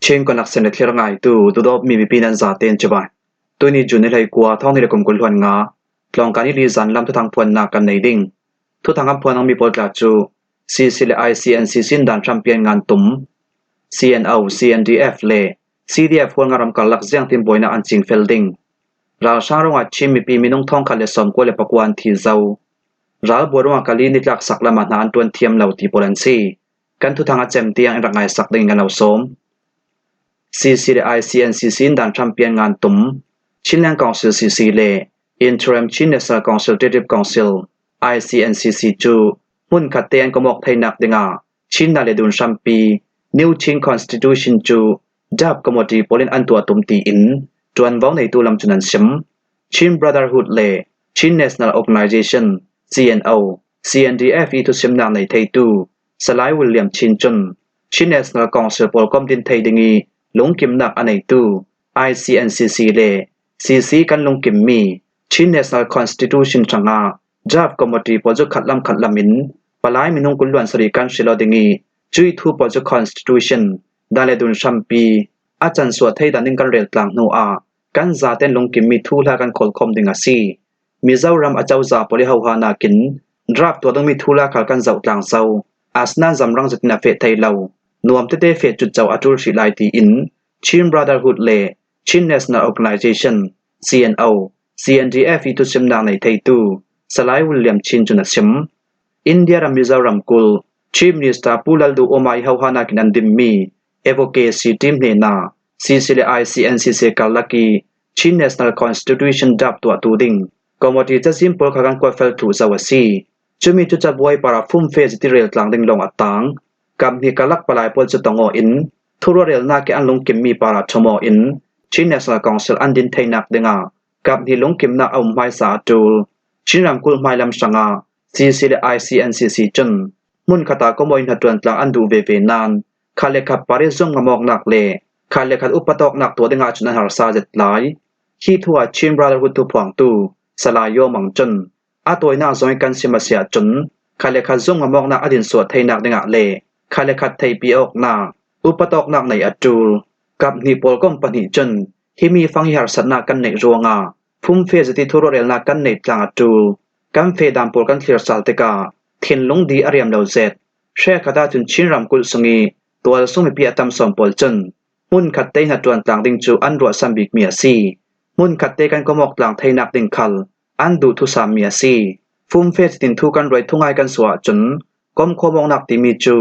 Chen konak senet thler ngai tu dodop mi pi nan za ten chaba tuni juni lai kwa thong ni kom kul hwan nga tlong kani li zan lam thu thang phwan na kan nei ding thu thang am phwan ang mi pol tla chu CCLI CNC sin dan champion ngan tum CNO CNDF le CDF hwan ngaram kal lak jiang tim boina an ching felding ra sharong a chim mi pi minung thong khale som ko le pakwan thi zau ral borwa kali ni tlak saklama na an tuan thiam lo ti polan si kan thu thang a chem tiang rangai sak ding ngan lo som CCLI CNC sin dan champion ngan tum Chinland Council CC le Interim Chin National Consultative Council ICNCC chu mun khaten komok thainak dinga Chin na le dun champi New Chin Constitution chu dap komoti polin antua tumti in tuan wang nei tu lam chunan sim Chin Brotherhood le Chin National Organization CNO CNDF i tu sim na nei thei tu Salai William Chin chun Chin National Council pol kom din thei dingi lungkim nak anei tu ICNCC le CC kan lungkim mi Chin National Constitution changa draft committee pojo khatlamin palai minung kulwan sari kan shilo dingi chui thu pojo constitution dale dun champi achan so thei daning kan rel tlang no a kan za ten lungkim mi thu la kan kholkhom dinga si Mizoram achau za poli hauha na kin draft to dang mi thu la khal kan zau tlang sau asna zamrang jatina fe thei lo nuam te te fe chu chau atur shi lai ti in Chin Brotherhood le Chin National Organization CNO CNDF i tu sim na nei thei tu Salai William Chin chuna sim India ra Mizoram kul Chief Minister Pulaldu Omai hauhana kinan dimmi advocacy team ne na CCLI CNCC kalaki Chin National Constitution dap to tu ding committee cha simple khagan ko fel thu zawasi chumi chu cha boy para fum fe ti rel tlang ding long atang kam hi kalak palai pol chu tongo in thuro rel na ke anlong kim mi para thomo in Chin National Council andin thainak denga kap hi longkim na au mai sa tul chinram kul mai lam sanga CCLI CNCC chun mun khata ko moi na tuan tlang andu ve ve nan khale kha pare zong ngamok nak le khale khat upatok nak to denga chuna har sa jet lai hi thua Chin Brotherhood tu phang tu salayo mang chun a toina zoi kan simasia chun khale kha zong ngamok na adin so thainak denga le khale khat thei pi ok na upatok nak nei atul kap ni pol kom pani chun himi fangi har satna kan nei ruanga phum fe jati thoro rel na kan nei tlang atul kam fe dam pol kan clear salte ka thin lung di ariam lo zet she khata chun chinram kul sungi tol sumi pi atam som pol chun mun khatte na tuan tlang ding chu an ro sambik mi asi mun khatte kan komok tlang thainak ding khal an du thu sam mi asi phum fe tin thu kan roi thungai kan swa chun kom khomong nak ti mi chu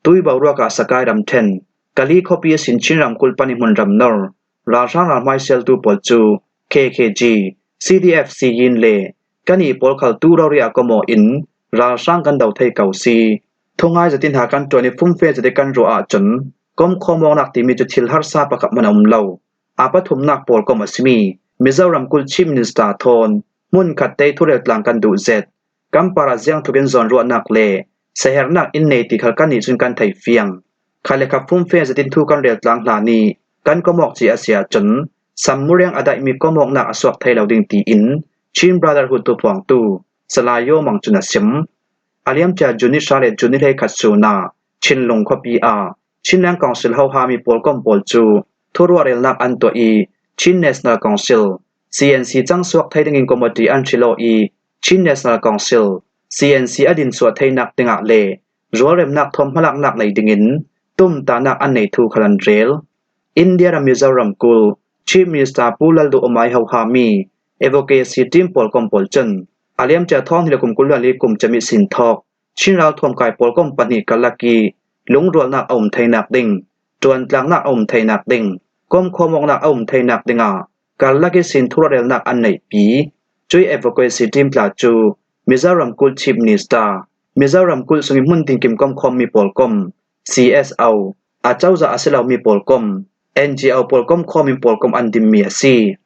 tui bawra ka sakai ram then kali khopi sin chinram kul pani mun ram nor Rajan Ramai Sel tu pol chu KKG CDFC yin le kani pol khal tu ro ria komo in ra sang kan dau thei kau si thongai jatin ha kan toni phum fe jade kan ro a chun kom khomong nak ti mi chu thil har sa pakap manam lo apa thum nak pol kom asmi Mizoram kul Chief Minister thon mun khatte thurel tlang kan du zet kam para jiang thugen zon ro nak le seher nak in nei ti khal kan ni chun kan thei fiang khale kha phum fe jatin thu kan rel tlang hla ni kan komok chi asia chun sammureng adai mi komok na aswak thailo ding ti in Chin Brotherhood tu phang tu salayo mang chuna sim aliam cha juni share juni le khatsuna chinlong khopi a Chinland Council ho ha mi pol kom pol chu thoro rel nak an to i Chin National Council CNC chang swak thaiding in committee an chilo i Chin National Council CNC adin so thainak tinga le rolem nak thom halak nak nei dingin tum ta nak an nei thu khalan rel India ra Mizoram kul Chief Minister Pulaldu Omai hauhami advocacy team pol kom pol chun aliam cha thong hile kum kulwa le kum chami sin thok chinral thom kai pol kom pani kalaki lungrol na om thainak ding tuan tlang na om thainak ding kom khomok na om thainak dinga kalaki sin thurel nak an nei pi chui advocacy team tla chu Mizoram kul Chief Minister Mizoram kul sungi mun ting kim kom khom mi pol kom CSO achau za aselaw mi pol kom NGO polkom khomin polkom andim mi asi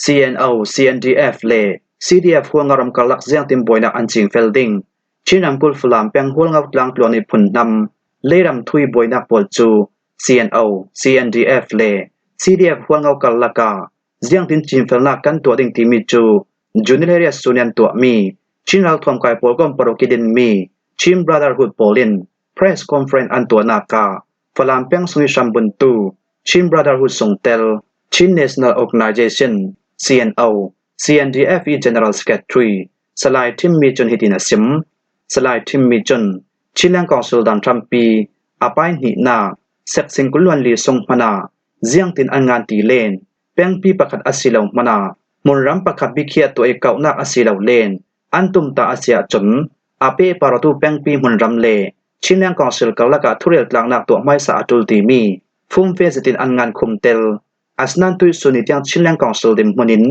CNO CNDF le CDF huangaram kalak jiang tim boina anching felding chinam kul fulam peng hol ngau tlang tloni phunnam leram thui boina pol chu CNO CNDF le CDF huangau kalaka jiang tin chim felna kan to ding ti mi chu junileria sunian to mi chinal thom kai polkom parokidin mi Chin Brotherhood polin press conference อันตัวนากาฝรั่งเปียงสุนิชัมบุนตูชิน Brotherhood ส่งเตลชิน National Organization CNO CNDF General Secretary สลายทิมมีจนฮิตินาซิมสลายทิมมีจนชินแลงกองสุลดานทรัมปีอาปายหินาเซกซิงกุลวันลีทรงมนาเจียงตินอันงานตีเลนเปียงปีประคัดอาศิลาวมนามุนรัมประคัดบิเคียตัวเอกานักอาศิลาวเลนอันตุมตาอาเซียจนอาเปปารตูเปียงปีมุนรัมเลชินแลงกองสุลกาลกะทุเรลกลางนักตัวไม่สะอาดตุลตีมีฟุมเฟสตินอันงานคุมเตลอัสนันตุยสุนิยังชินแลงกองสุลดิมมุนิน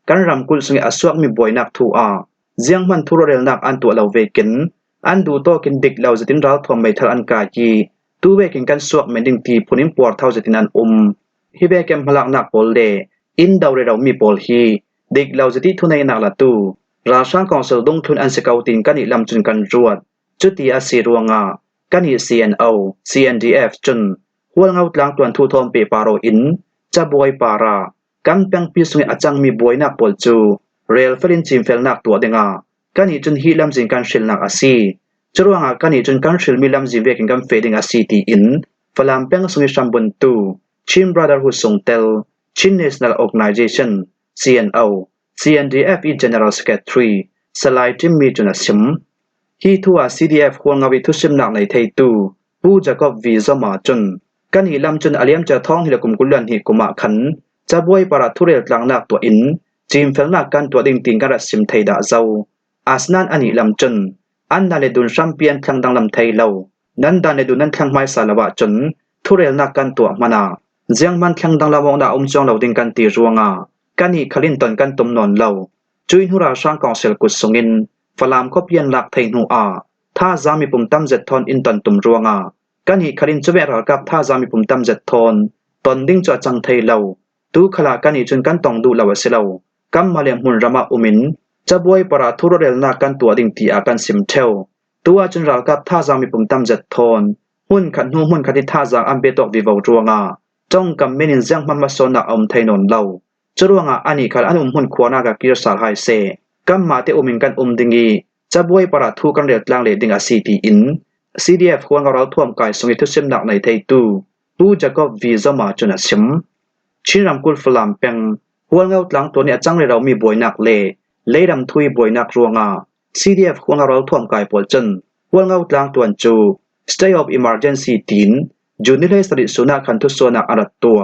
กันรำกุลสุงอสวกมีบ่อยนักทูอาเจียงมันทุเรลนักอันตัวเราเวกินอันดูโตกินดิกเราจะตินรัลทอมไม่ทันอันกาจีตูเวกินกันสวกเมดิงทีพุนิมปวดเท่าจะตินอันฮิเวเกมพลักนักโปลเลอินดาวเรเรามีโปลฮีดิกเราจะติทุนในนักละตูราชากองสุลดงทุนอันสกาวตินกันอีลำจุนกันรวดจุดที่อาศิรวงากันอี CNO CNDF จนหัวเงาตลางตวนทูทอมเปปาโรอินจะบวยปารากันเปียงปีสุงอาจังมีบวยนักโปลจูเรลเฟลินจิมเฟลนักตัวเดงากันอีจนฮีลำจินกันชิลนักอาซีจรวงากันอีจนกันชิลมีลำจิเวกินกันเฟดิงอาซีตีอินฝรั่งเปียงสุงชัมบุนตูชิน Brotherhood ส่งเตลชิน National Organization CNO CNDF General Secretary สลายทิมมีจุนซิมฮีทัว CDF ควงงาวิทุชิมนักในไทยตูปูจะกอบวีซามาจนกันอีลำจนอาเลียมจะท้องฮิลกุมกุลันฮิกุมาขันจะบวยปาราทุเรลกลางนักตัวอินจิมเฟลนักกันตัวดิ่งติงกันรัสซิมไทยดาเจ้าอาสนันอันอีลำจนอันนันเลดุนชัมเปียนคลังดังลำไทยเล่านั้นดันเลดุนนั้นคลังไม้สารวะจนทุเรลนักกันตัวมานาเจียงมันคลังดังละวงดาจองเหล่าดิ่งกันตีรัวงากันอีคลินตนกันตุมนอนเล่าจุยนุราช่างกองเซลกุศสงินฝรั่งก็เปลี่ยนหลักไทยนูอาถ้าจามีปุ่มตั้มเจ็ดทอนอินตนตุมรัวงากันอีคลินจะเวรกับถ้าจามีปุ่มตั้มเจ็ดทอนตนดิ่งจะจังไทยเล่าตูขลากันอีจนกันต้องดูเหล่าเสลากัมมาเลียมหุนรามาอุมินจะบวยปราทุรเรลนากันตัวดิ่งตีอากันซิมเทลตัวจนรักับท่าจามีปุ่มตั้มเจ็ดทอนหุ่นขัดหุ่นขัดที่ท่าจางอันเบตอกวิวรัวงาจ้องกับเมนินเซียงมันมาโซนักอมไทยนนเล่าจรัวงาอันนี้ขัดอันหุ่นขวานากับกิรสารไฮเซกัมมาเตอุมินกันดิ่งีจะบวยปราทุกันเรียดลางเลดิ่งอาซีตีอิน CDF ควงเราท่วมกายสงิทุชิมนักในไทยตูปูจะก็วีซามาจุนซิมชินรำกุลฝรั่งเปียงหัวเงาตลังตัวนี้จังเลยเรามีบวยนักเล่ดำทุยบวยนักรัวงา CDF ควงเราท่วมกายปวดจนหัวเงาตลังตัวจู State of Emergency ตีนจูนิเลสติสุนักขันทุสวนักอารัตตัว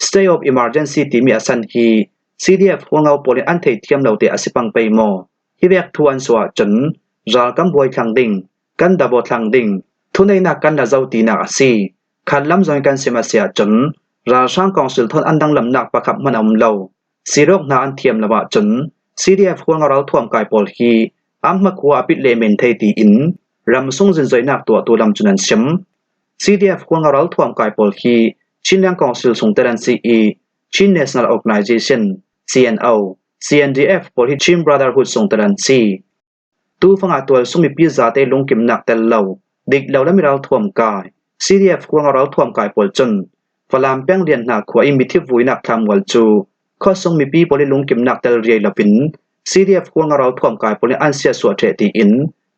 State of Emergency ตีมีอสันฮี CDF หัวเงาปวดอันเทียเทียมเราเตอสิปังไปโมฮิเวกทวนสวะจนรัลกัมบวยทางดิ่งกันดับบทางดิ่งทุนในนักกันละเจ้าตีนักอาซีขันลำจอยกันเสียมาเสียจนราช่างกองสุลทนอันดังลำนักประคับมันอมเล่าสีโรคนาอันเทียมละวะจน CDF ควงเราท่วมกายปอลฮีอัมมักวัวปิดเลเมนไทยตีอินรำส่งจินใจนักตัวลำจุนันชิม CDF ควงเราท่วมกายปอลฮีชินแรงกองสุลส่งเตรันซีอีชิน National Organization CNO CNDF ปอลฮีชิน Brotherhood ส่งเตรันซีตู้ฟังอาตัวส่งมีปีศาจได้ลงกิมนักแต่เล่าเด็กเราและมีเราท่วมกาย CDF ควงเราท่วมกายปอลจนฝรั่งเปียงเรียนหนักขวาอิมิทิวุยนักทำวัลจูข้อทรงมีปีปลิลุงกิมนักเตลเรียลปิน CDF ควงเราท่วมกายปลิอันเสียสวดเทตีอิน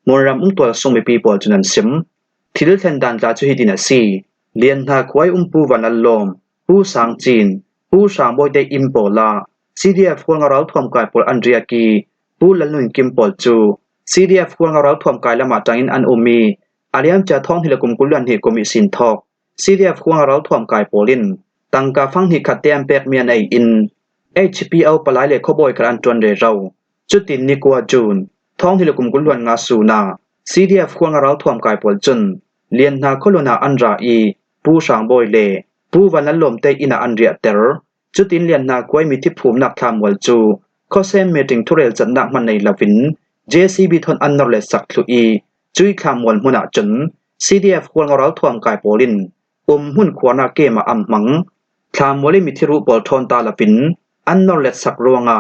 มรำตัวทรงมีปีปลจุนันซิมที่เลือดแทนดันลาจุฮิดินาซีเรียนหนักขวาปูวันอัลลอมปูสังจีนปูสางบอยเดอิมโปลา CDF ควงเราท่วมกายปลอันเรียกีปูลันนุนกิมปลจู CDF ควงเราท่วมกายละมาจังอินอันอุมีอาเลียมจะท้องฮิลกุมกุลันฮิกุมิสินทอกCDF ควงเราท่วมกายโปลินตังกาฟังหิขัดเตียมเปกเมียนไออิน HPO ปลายเลขบอยกรันจวนเรเราจุดตินนิกัวจูนท้องที่ลกุมกุลวนงาสูนา CDF ควงเราท่วมกายโปลจนเลียนนาโคโลนาอันราอีปูสางบอยเลปูวันนั้นลมเตอินาอันเรียเตอร์จุดตินเลียนนากวยมีทิภูมินักทำวัลจูข้อเซมเมติงทุเรลจันนักมันในลาวิน JCB ทนอันนอร์เลสักลุอีจุยคำวัลมุนาจน CDF ควงเราท่วมกายโปลินหุ่นขวานาเกมาอัมมังทามวลิมิทิรูปอลทอนตาลปินอันนอร์เลสักรัวงา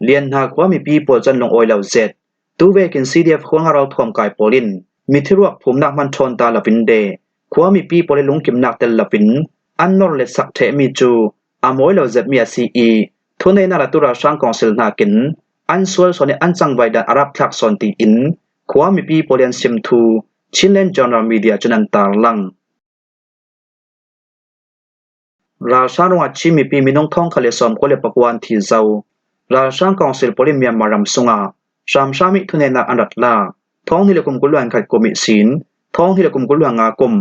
เลียนหากว่ามีปีปอลจันลงออยเหล่าเจ็ดตูเวกิน CDF ควงเราท่วมกายโปลินมิทิรูภูมินักมันทอนตาลปินเดขวามีปีปอลิลงกิมนักเตลลปินอันนอร์เลสักเทมิจูอามอยเหล่าเจ็ดมีซีอีทุนในนาราตุราช่างกองเซลนากินอันสวลส่วนอันจังไวดันอารับทักซอนตีอินขวามีปีปอลินซิมทู ชินเล่นจอร์มีเดียจนันตาลังราชาโรงอาชีมีปีมินงท่องคาเลสอมโคเลปกวนที่เจ้าราชากองศิลปริมียมารำสุงาชามชามิทุเนนาอันดัดลาท้องที่ละกุมกุลวันขัดกุมิศีลท้องที่ละกุมกุลวันงากุม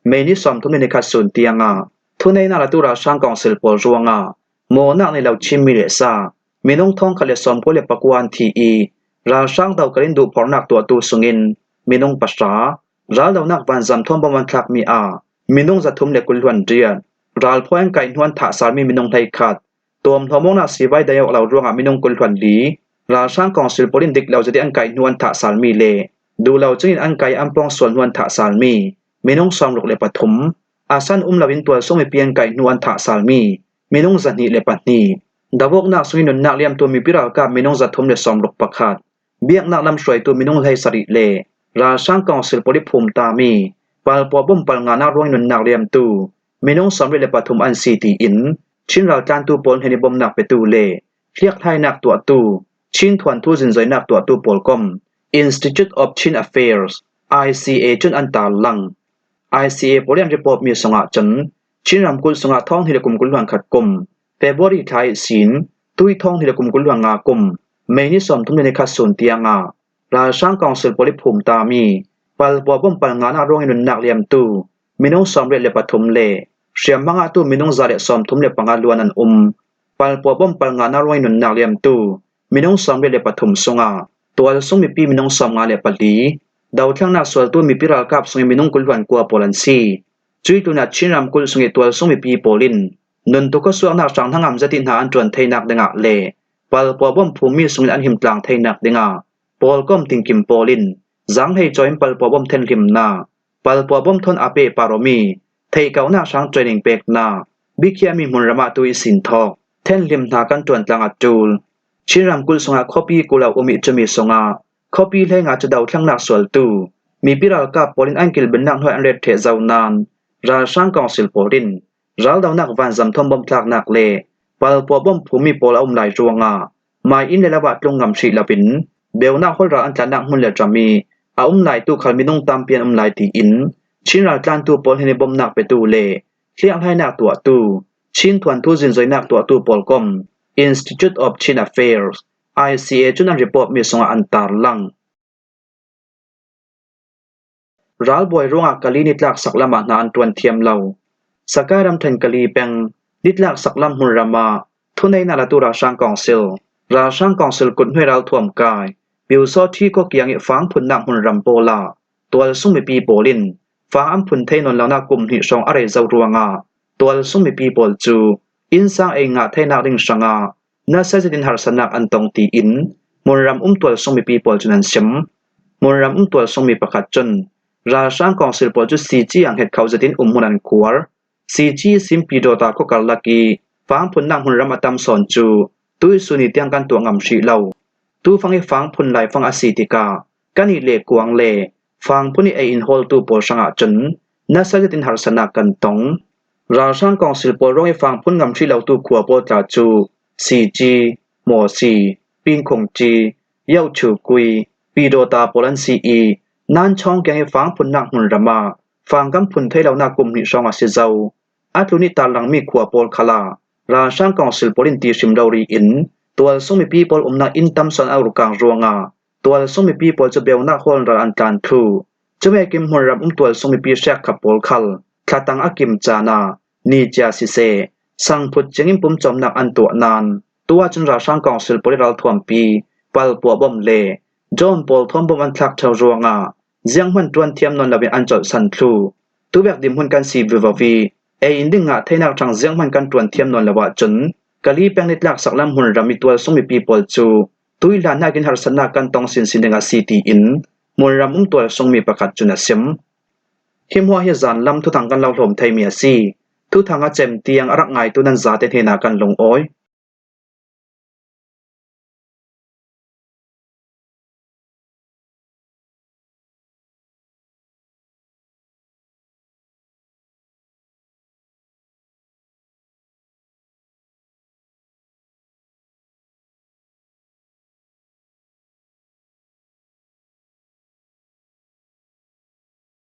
เมนิสอมทุเนในขัดสุนเตียงาทุเนนาละตุราชากองศิลปรวงาโมนักในเหล่าชิมมิเลซามินงท่องคาเลสอมโคเลปกวนที่อีราชางดาวกลินดูพอนักตัวตูสุงินมินงปัสราราดาวนักวันจำท่อมบวันคลักมีอามินงจะทุ่มเลกุลวันเรียนราลพ่อยไก่นวลถาสารมีมินงไทยขัดตัวมทอมงนาสีไว้ได้เอาเราร่วงมินงกุลวันลีราชากองศิลปรินดิกเราจะได้อันไก่นวลถาสารมีเลดูเราจึงอันไก่อันปองส่วนนวลถาสารมีมินงซอมลุกเลปฐมอาสันลาวินตัวส่งไปเพียงไก่นวลถาสารมีมินงจันนิเลปนีดาวกนักสุยนุนนักเลียมตัวมีพิรากับมินงจัทมเลซอมลุกประคัดเบียกนักลำสวยตัวมินงไทยสริเลราชากองศิลปริภูมิตามีปัลปอบมปัลงานาร่วงนุนนักเลียมตูมินงสอมเลปฐมอันซีตีอินชินเราจานตูปนเฮนิบมนักไปตูเลเรียกไทยนักตัวตูชินทวนทูจินใจนักตัวตูปอลกอม Institute of Chin Affairs ICA จนอันตาลัง ICA โปรแกรมรีพอร์ตมีสงะจันชินรำกุลสงะท้องที่ละกุมกุลหวังขัดกุมเฟบรุรีไทยศีลตุยท้องที่ละกุมกุลหวังงากุมเมนิสอมทุมในขัดสุนเตียงาราชางกองศิลปริภูมิตามีปัลปอบมปัลงานาร่วงนุนนักเลียมตูมินงสอมเรเลปฐมเลเสียมบังอาตูมินงซาเลสอมทุมเลปังอาลวนันปัลปอบมปัลงานาร่วงนุนนักเลียมตูมินงสอมเรเลปฐมสงาตัวส่งมีปีมินงสอมงาเลปลีดาวทั้งนักสวลตัวมีพิรากับส่งมินงกุลวันกัวโปลันซีจุยตุนัดชินรำกุลส่งตัวส่งมีปีโปลินนนตุก็ส่งนักสังทั้งอำจะตินหาอันจวนไทยนักเดงะเลปัลปอบมภูมิส่งอันหิมตลางไทยนักเดงะปอลก้มติงกิมโปลินจังให้จอยปัลปอบมเทนริมนาปัลปอบมทนอาเปปารมีไทยเกาหน้าช้างจอยนิงเปกนาบิเคียมีมุนระมาตุยสินทอกเทนริมนากันจวนตลางอัดจูลชินรำกุลสงาคอปีกุลาอุมิจะมีสงาคอปีเลงอาจะดาวทั้งนักสวลตูมีพิราลกับปอลินอันกิลเป็นนักหน่วยอันเรดเทเจ้านานราชางกองศิลปรินรัลดาวนักวันจำทอมบมทากนักเลปัลปอบมภูมิโปลาอุมไหลจวงามาอินเลลวัดลงงำชีลาบินเบลนักฮอลราอันจันนักมุนเลจามีอาอุมไหลตูขัลมินงตามเปียนอุมไหลตีอินชินราจานตูปอลเฮเนบมนักไปตูเลเลี้ยงให้นักตัวตูชินทวนทูจินใจนักตัวตูปอลกอม Institute of Chin Affairs ICA จุนันรีพอร์ตมีสงอันตาลังรัลบอยรงกะลีนิดลักสักละมานานตวนเทียมเหล่าสกายรำทันกะลีเป็งนิดลักสักลำหุนรามาทุนในนาลตุราชางกองซิลราชางกองซิลกุนให้เราท่วมกายบิวซอที่ก็เกียงฟังพุนนักหุนรำโปลาตัวสุ่มมีปีโปลินฟังอัมพุนเทนนแล้วนักกุมหิชองอะไรเจ้ารวงาตัวสุ่มมีปีโปลจูอินสังเองะเทนักดิงสังาน่าเสจดินหารสนักอันตงตีอินมุนรำตัวสุ่มมีปีโปลจุนันชิมมุนรำตัวสุ่มมีประคัดจนราชางกองศิลปจุซีจีอังเหตุเขาจะดินมุนันควร์ซีจีซิมปีโดตาก็กัลลักีฟังพุนนักหุนรำอัตมสอนจูตุยสุนิเตียงกันตัวงำชีเหล่าตูฟังให้ฟังพุนไหลฟังอสิติกากันอีเลกวางเลฟังพุนิเออินโฮลตูโปสังอาจนน่าเสจดินหารสนักกันตงราชางกองศิลปร้องให้ฟังพุนงำชีเหล่าตูขัวโปตาจูซีจีโมซีปิงคงจีเย้าชูกุยปีโดตาโปลันซีอีนั่นช่องแกงให้ฟังพุนนักหุนรามาฟังกำพุนเทเหล่านักกุมหิชองอาศิเจ้าอัตุนิตาลังมีขัวโปลคลาราชางกองศิลปรินตีชิมดาวรีอินตัวส่งมีปีโปลนักอินตัมสันอารุกังรวงาตัวส่งมีปีโปลจะเบลนักฮอลรันอันการทูจะแม่กิมหุนรำตัวส่งมีปีแชกขับโปลคัลคาตังอากิมจานานีจาซิเซสังพุทธจึงอิมปุ่มจอมนักอันตัวนานตัวจนราชางกองศิลปริรัลทวมปีปัลปัวบอมเลจอมโปลทอมบอมอันทักเทารวงาเจียงมันตวนเทียมนนลาเป็นอันจดสันทรูตัวแบบดิมหุ่นกันสีวิววีอินดึงะเทนักจังเจียงมันกันตวนเทียมนนลาวะจนกะลีแปงนิดลักสักลำหุ่นรามีตัวส่งมีปีโปลจูตุยลานากินหารสนากันตองสินสินงาซีตีอินมุนรำตัวส่งมีประคัดจุนเสียมหิมหัวเฮจานลำทุทางกันเราหลมไทยเมียซีทุทางอาเจมเตียงรักไงตัวนั้นซาเตเทนากันลงอ้อย